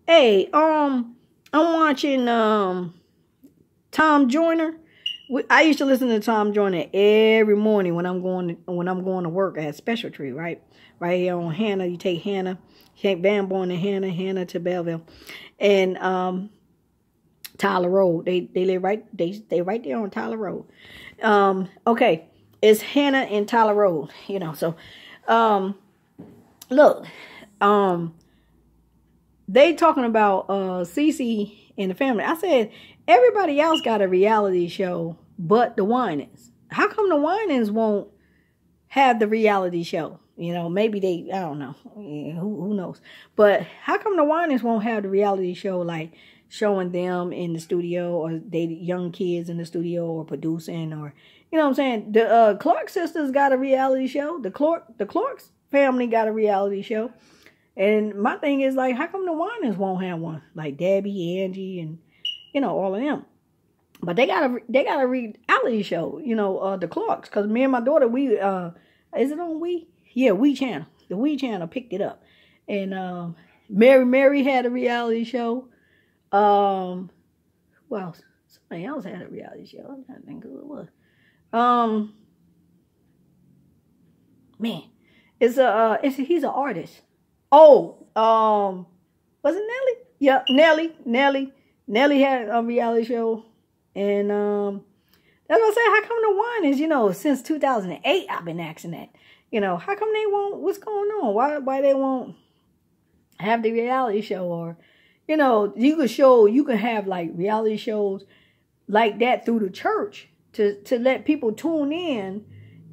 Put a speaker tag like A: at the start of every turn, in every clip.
A: Hey, I'm watching Tom Joyner. I used to listen to Tom Joyner every morning when I'm going to work at Special Tree, right here on Hannah. You take Van Born to Hannah to Belleville, and Tyler Road. They live they right there on Tyler Road. Okay, it's Hannah and Tyler Road. So look, they talking about CeCe and the family. I said everybody else got a reality show, but the Winans. How come the Winans won't have the reality show? Maybe they, I don't know. Who knows? But how come the Winans won't have the reality show, like showing them in the studio, or they young kids in the studio, or producing, or what I'm saying? The Clark sisters got a reality show. The Clark's family got a reality show. And my thing is, like, how come the Winans won't have one? Like Debbie, Angie, and all of them. But they got a reality show. The Clarks. Because me and my daughter, we is it on We? Yeah, We channel. The We channel picked it up. And Mary had a reality show. Well, somebody else had a reality show. I'm trying to think who it was. Man, he's an artist. Oh, was it Nelly? Yeah, Nelly. Nelly had a reality show, and that's what I said. How come the Winans, since 2008, I've been asking that. How come they won't? What's going on? Why they won't have the reality show? Or, you can have like reality shows like that through the church to let people tune in.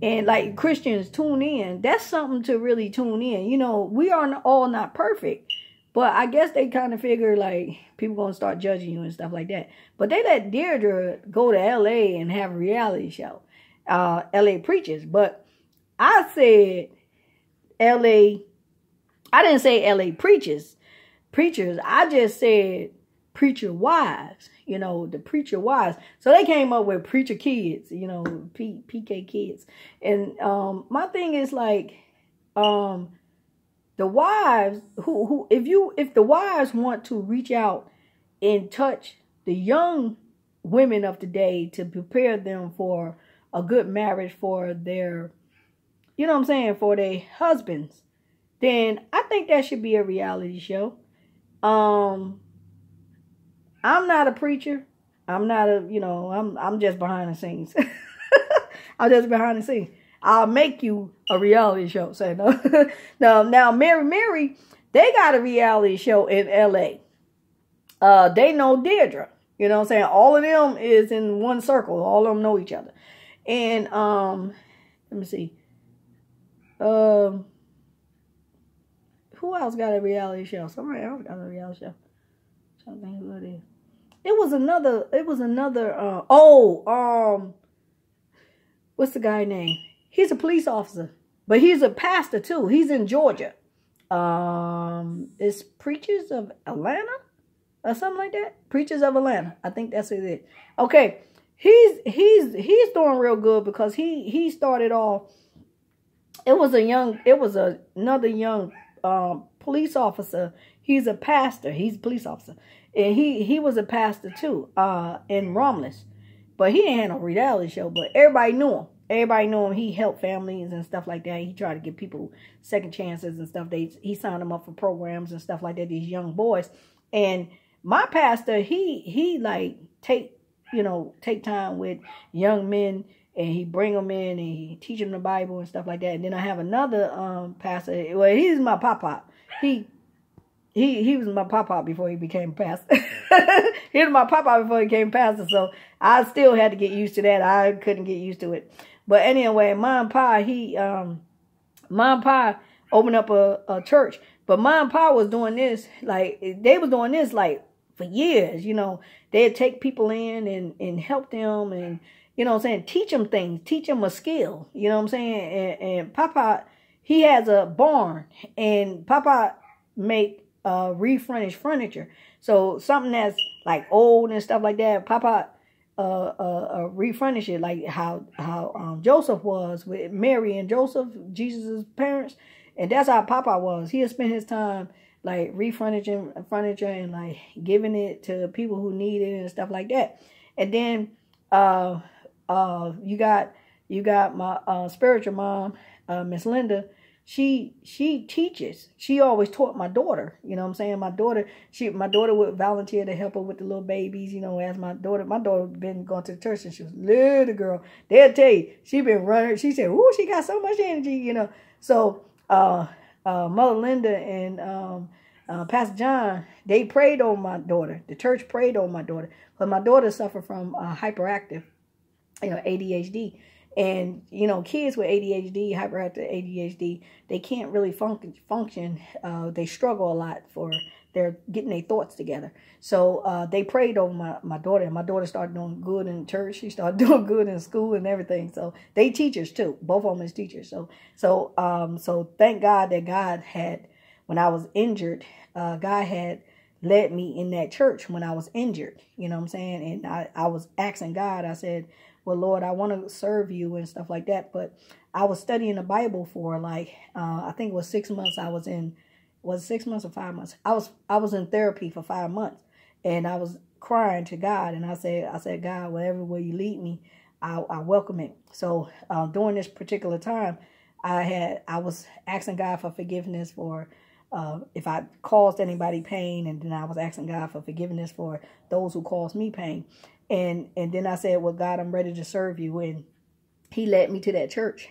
A: And like Christians tune in. That's something to really tune in. We are all not perfect. But I guess they kind of figure like people going to start judging you and stuff like that. But they let Deirdre go to L.A. and have a reality show. L.A. Preachers. But I said L.A. I didn't say L.A. Preachers. I just said preacher wives. The preacher wives. So they came up with preacher kids, PK kids. And my thing is like, the wives if the wives want to reach out and touch the young women of today to prepare them for a good marriage for their, for their husbands, then I think that should be a reality show. I'm not a preacher. I'm not I'm just behind the scenes. I'm just behind the scenes. I'll make you a reality show. Say no. Now Mary, they got a reality show in LA. They know Deirdre. All of them is in one circle. All of them know each other. And let me see. Who else got a reality show? Somebody else got a reality show. I'm trying to think who it is. It was another, what's the guy's name? He's a police officer, but he's a pastor too. He's in Georgia. It's Preachers of Atlanta or something like that. Preachers of Atlanta. I think that's what it is. Okay. He's doing real good because he started off, it was another young police officer. He's a pastor. He's a police officer. And he was a pastor too, in Romulus. But he didn't have no reality show, but everybody knew him. Everybody knew him. He helped families and stuff like that. He tried to give people second chances and stuff. He signed them up for programs and stuff like that, these young boys. And my pastor, he like take time with young men, and he bring them in and he teach them the Bible and stuff like that. And then I have another pastor. Well, he's my pop-pop. He was my pop-pop before he became pastor. He was my pop-pop before he became pastor, so I still had to get used to that. I couldn't get used to it. But anyway, Mom and Pa opened up a church. But Mom and Pa was doing this, like, they was doing this, like, for years, They'd take people in and help them and, teach them things, teach them a skill, And Papa, he has a barn, and Papa make refurnished furniture. So something that's like old and stuff like that, Papa refurnish it, like how Joseph was with Mary and Joseph, Jesus' parents. And that's how Papa was. He'll spend his time like refurnishing furniture and like giving it to people who need it and stuff like that. And then you got my spiritual mom, Miss Linda. She teaches. She always taught my daughter. You know what I'm saying? My daughter would volunteer to help her with the little babies. You know, as my daughter been going to the church since she was a little girl. They'll tell you she been running. She said, "Ooh, she got so much energy." You know, so Mother Linda and Pastor John, they prayed over my daughter. The church prayed over my daughter, but my daughter suffered from hyperactive, ADHD. And, kids with ADHD, hyperactive ADHD, they can't really function. They struggle a lot for getting their thoughts together. So they prayed over my daughter, and my daughter started doing good in church. She started doing good in school and everything. So they teachers too. Both of them is teachers. So thank God that God had, when I was injured, God had led me in that church when I was injured. You know what I'm saying? And I was asking God, I said, well, Lord, I want to serve you and stuff like that. But I was studying the Bible for I think it was 6 months. Was it 6 months or 5 months? I was in therapy for 5 months, and I was crying to God. And I said, God, whatever way you lead me, I welcome it. So during this particular time, I was asking God for forgiveness for if I caused anybody pain, and then I was asking God for forgiveness for those who caused me pain. And then I said, well, God, I'm ready to serve you. And he led me to that church,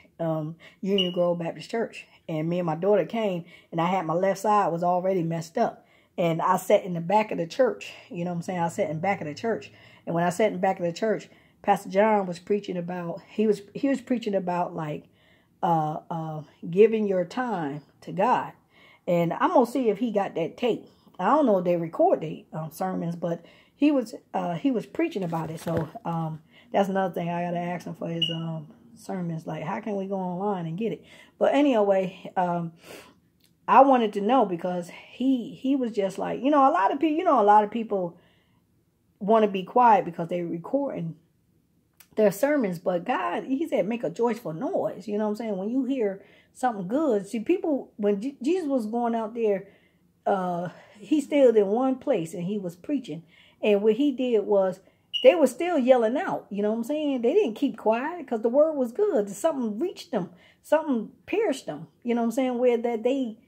A: Union Grove Baptist Church. And me and my daughter came, and I had my left side was already messed up. And I sat in the back of the church. You know what I'm saying? I sat in the back of the church. And when I sat in the back of the church, Pastor John was preaching about, he was preaching about giving your time to God. And I'm going to see if he got that tape. I don't know if they record the sermons, but he was preaching about it. So that's another thing I got to ask him for his sermons. Like, how can we go online and get it? But anyway, I wanted to know, because he was just like, a lot of people want to be quiet because they're recording their sermons. But God, he said, make a joyful noise. You know what I'm saying? When you hear something good, see, people, when Jesus was going out there, he stayed in one place and he was preaching. And what he did was, they were still yelling out. You know what I'm saying? They didn't keep quiet because the word was good. Something reached them. Something pierced them. You know what I'm saying? Where that they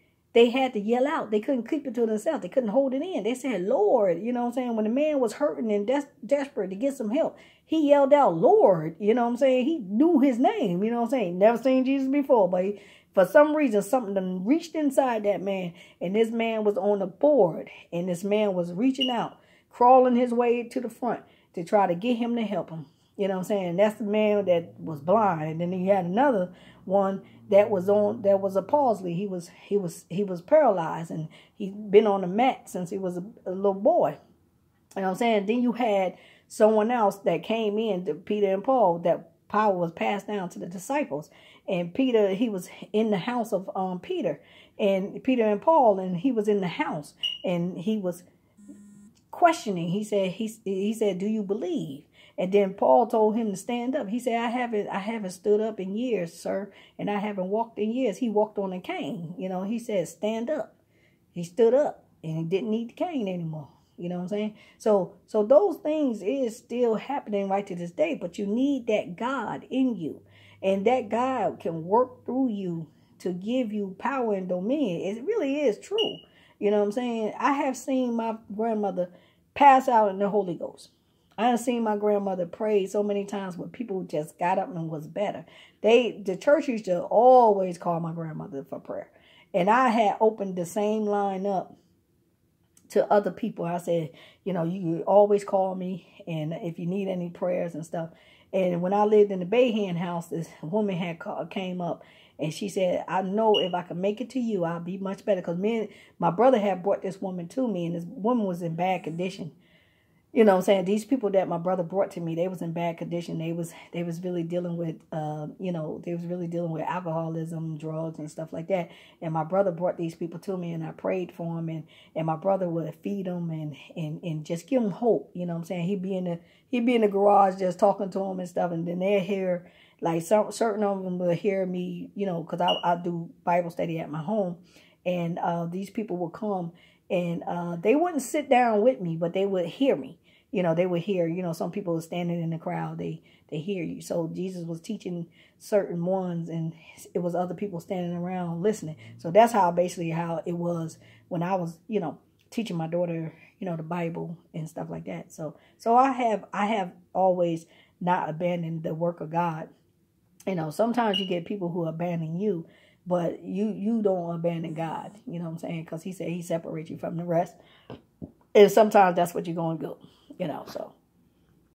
A: had to yell out. They couldn't keep it to themselves. They couldn't hold it in. They said, Lord. You know what I'm saying? When the man was hurting and desperate to get some help, he yelled out, Lord. You know what I'm saying? He knew his name. You know what I'm saying? Never seen Jesus before, but for some reason, something done reached inside that man. And this man was on the board. And this man was reaching out, crawling his way to the front to try to get him to help him. You know what I'm saying? That's the man that was blind. And then you had another one that was a palsy. He was paralyzed, and he'd been on the mat since he was a little boy. You know what I'm saying? Then you had someone else that came in to Peter and Paul, that power was passed down to the disciples. And Peter, he was in the house of Peter and Paul, and he was in the house, and he was questioning. He said, do you believe? And then Paul told him to stand up. He said, I haven't stood up in years, sir, and I haven't walked in years. He walked on a cane. He said, stand up. He stood up, and he didn't need the cane anymore. You know what I'm saying? So those things is still happening right to this day, but you need that God in you, and that God can work through you to give you power and dominion. It really is true. You know what I'm saying? I have seen my grandmother pass out in the Holy Ghost. I have seen my grandmother pray so many times where people just got up and was better. The church used to always call my grandmother for prayer. And I had opened the same line up to other people. I said, you can always call me, and if you need any prayers and stuff. And when I lived in the Bayhand house, this woman came up, and she said, I know if I can make it to you, I'll be much better. Because my brother had brought this woman to me, and this woman was in bad condition. You know what I'm saying? These people that my brother brought to me, they was in bad condition. They was really dealing with, they was really dealing with alcoholism, drugs, and stuff like that. And my brother brought these people to me, and I prayed for them, and my brother would feed them and just give them hope. You know what I'm saying? He'd be in the garage just talking to them and stuff, and then they'll hear, like certain of them will hear me, because I do Bible study at my home. And these people would come, and they wouldn't sit down with me, but they would hear me. They would hear, some people are standing in the crowd, they hear you. So Jesus was teaching certain ones, and it was other people standing around listening. So that's how it was when I was, teaching my daughter, the Bible and stuff like that. So I have always not abandoned the work of God. Sometimes you get people who abandon you, but you don't abandon God. You know what I'm saying? Because he said he separates you from the rest. And sometimes that's what you're going to do. So